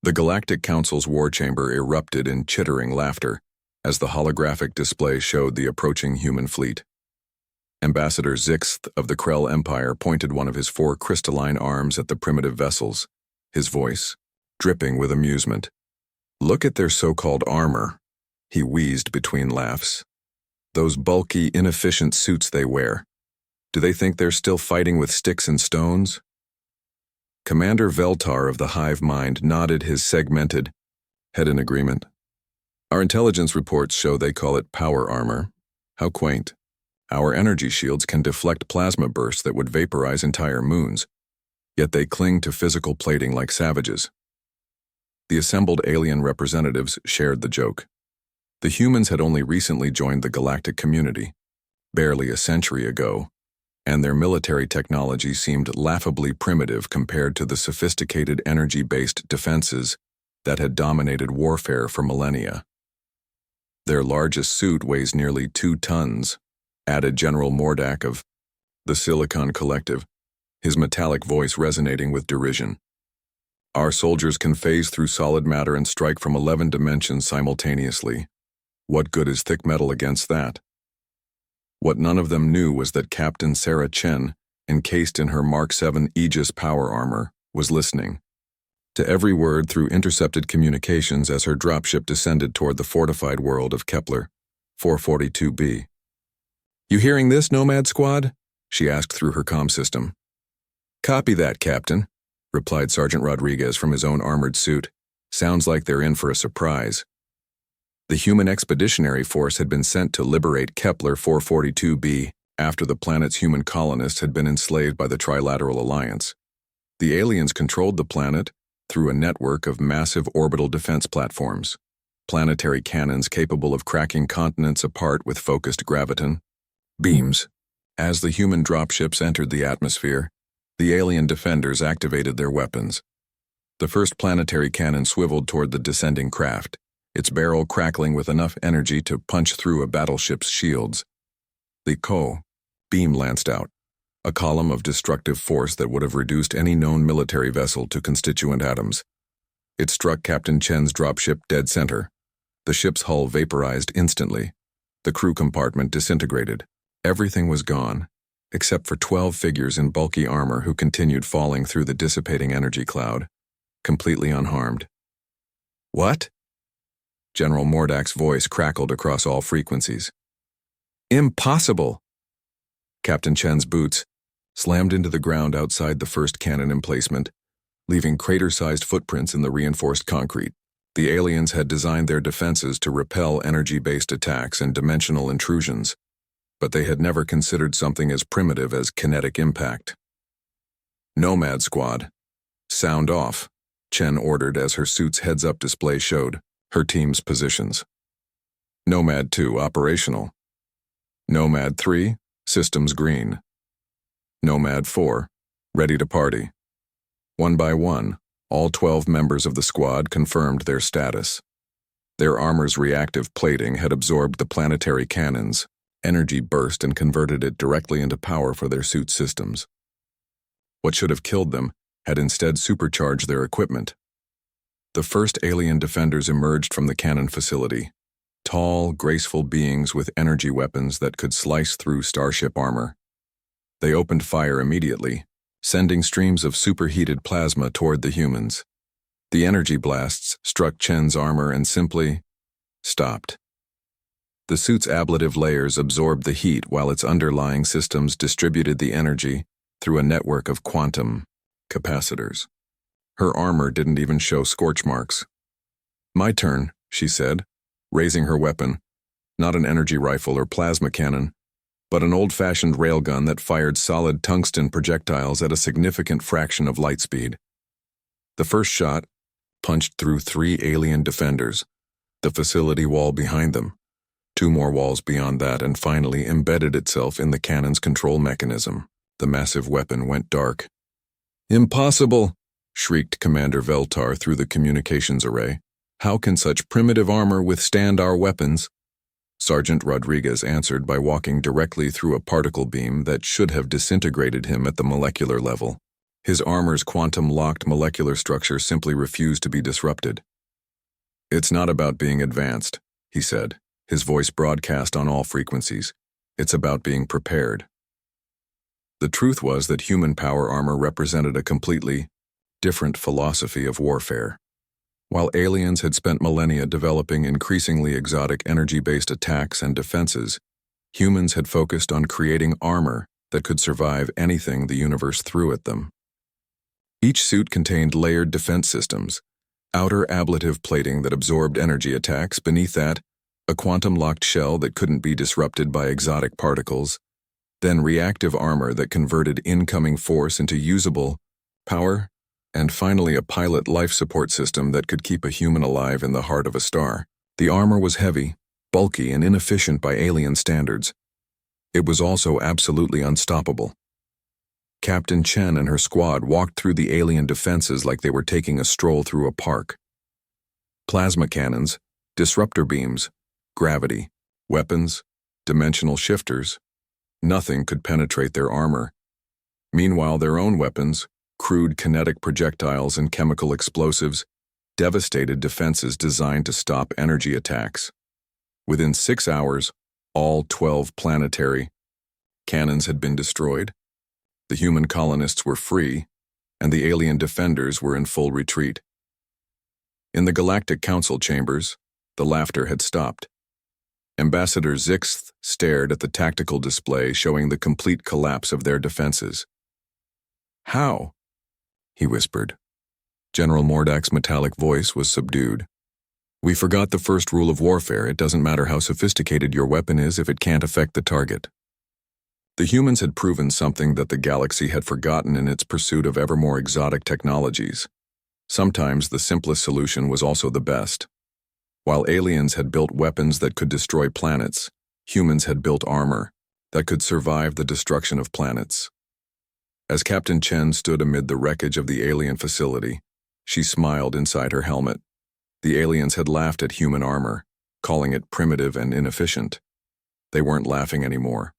The Galactic Council's war chamber erupted in chittering laughter as the holographic display showed the approaching human fleet. Ambassador Zixth of the Krell Empire pointed one of his 4 crystalline arms at the primitive vessels, his voice dripping with amusement. "Look at their so-called armor," he wheezed between laughs. "Those bulky, inefficient suits they wear. Do they think they're still fighting with sticks and stones?" Commander Veltar of the Hive Mind nodded his segmented head in agreement. "Our intelligence reports show they call it power armor. How quaint. Our energy shields can deflect plasma bursts that would vaporize entire moons, yet they cling to physical plating like savages." The assembled alien representatives shared the joke. The humans had only recently joined the galactic community, barely a century ago, and their military technology seemed laughably primitive compared to the sophisticated energy-based defenses that had dominated warfare for millennia. "Their largest suit weighs nearly 2 tons, added General Mordak of the Silicon Collective, his metallic voice resonating with derision. "Our soldiers can phase through solid matter and strike from 11 dimensions simultaneously. What good is thick metal against that?" What none of them knew was that Captain Sarah Chen, encased in her Mark VII Aegis power armor, was listening to every word through intercepted communications as her dropship descended toward the fortified world of Kepler 442b. "You hearing this, Nomad Squad?" she asked through her comm system. "Copy that, Captain," replied Sergeant Rodriguez from his own armored suit. "Sounds like they're in for a surprise." The human expeditionary force had been sent to liberate Kepler 442b after the planet's human colonists had been enslaved by the Trilateral Alliance. The aliens controlled the planet through a network of massive orbital defense platforms, planetary cannons capable of cracking continents apart with focused graviton beams. As the human dropships entered the atmosphere, the alien defenders activated their weapons. The first planetary cannon swiveled toward the descending craft, its barrel crackling with enough energy to punch through a battleship's shields. The beam lanced out, a column of destructive force that would have reduced any known military vessel to constituent atoms. It struck Captain Chen's dropship dead center. The ship's hull vaporized instantly. The crew compartment disintegrated. Everything was gone, except for 12 figures in bulky armor who continued falling through the dissipating energy cloud, completely unharmed. "What?" General Mordak's voice crackled across all frequencies. "Impossible!" Captain Chen's boots slammed into the ground outside the first cannon emplacement, leaving crater-sized footprints in the reinforced concrete. The aliens had designed their defenses to repel energy-based attacks and dimensional intrusions, but they had never considered something as primitive as kinetic impact. "Nomad Squad, sound off," Chen ordered as her suit's heads-up display showed her team's positions. "Nomad 2, operational. Nomad 3, systems green. Nomad 4, ready to party." One by one, all 12 members of the squad confirmed their status. Their armor's reactive plating had absorbed the planetary cannons, energy burst and converted it directly into power for their suit systems. What should have killed them had instead supercharged their equipment. The first alien defenders emerged from the cannon facility, tall, graceful beings with energy weapons that could slice through starship armor. They opened fire immediately, sending streams of superheated plasma toward the humans. The energy blasts struck Chen's armor and simply stopped. The suit's ablative layers absorbed the heat while its underlying systems distributed the energy through a network of quantum capacitors. Her armor didn't even show scorch marks. "My turn," she said, raising her weapon, not an energy rifle or plasma cannon, but an old-fashioned railgun that fired solid tungsten projectiles at a significant fraction of light speed. The first shot punched through 3 alien defenders, the facility wall behind them, 2 more walls beyond that, and finally embedded itself in the cannon's control mechanism. The massive weapon went dark. "Impossible!" shrieked Commander Veltar through the communications array. "How can such primitive armor withstand our weapons?" Sergeant Rodriguez answered by walking directly through a particle beam that should have disintegrated him at the molecular level. His armor's quantum-locked molecular structure simply refused to be disrupted. "It's not about being advanced," he said, his voice broadcast on all frequencies. "It's about being prepared." The truth was that human power armor represented a completely different philosophy of warfare. While aliens had spent millennia developing increasingly exotic energy-based attacks and defenses, humans had focused on creating armor that could survive anything the universe threw at them. Each suit contained layered defense systems, outer ablative plating that absorbed energy attacks, beneath that, a quantum-locked shell that couldn't be disrupted by exotic particles, then reactive armor that converted incoming force into usable power, and finally a pilot life support system that could keep a human alive in the heart of a star. The armor was heavy, bulky, and inefficient by alien standards. It was also absolutely unstoppable. Captain Chen and her squad walked through the alien defenses like they were taking a stroll through a park. Plasma cannons, disruptor beams, gravity, weapons, dimensional shifters, nothing could penetrate their armor. Meanwhile, their own weapons, crude kinetic projectiles and chemical explosives, devastated defenses designed to stop energy attacks. Within 6 hours, all 12 planetary cannons had been destroyed. The human colonists were free, and the alien defenders were in full retreat. In the Galactic Council chambers, the laughter had stopped. Ambassador Zixth stared at the tactical display showing the complete collapse of their defenses. "How?" he whispered. General Mordak's metallic voice was subdued. "We forgot the first rule of warfare. It doesn't matter how sophisticated your weapon is if it can't affect the target." The humans had proven something that the galaxy had forgotten in its pursuit of ever more exotic technologies. Sometimes the simplest solution was also the best. While aliens had built weapons that could destroy planets, humans had built armor that could survive the destruction of planets. As Captain Chen stood amid the wreckage of the alien facility, she smiled inside her helmet. The aliens had laughed at human armor, calling it primitive and inefficient. They weren't laughing anymore.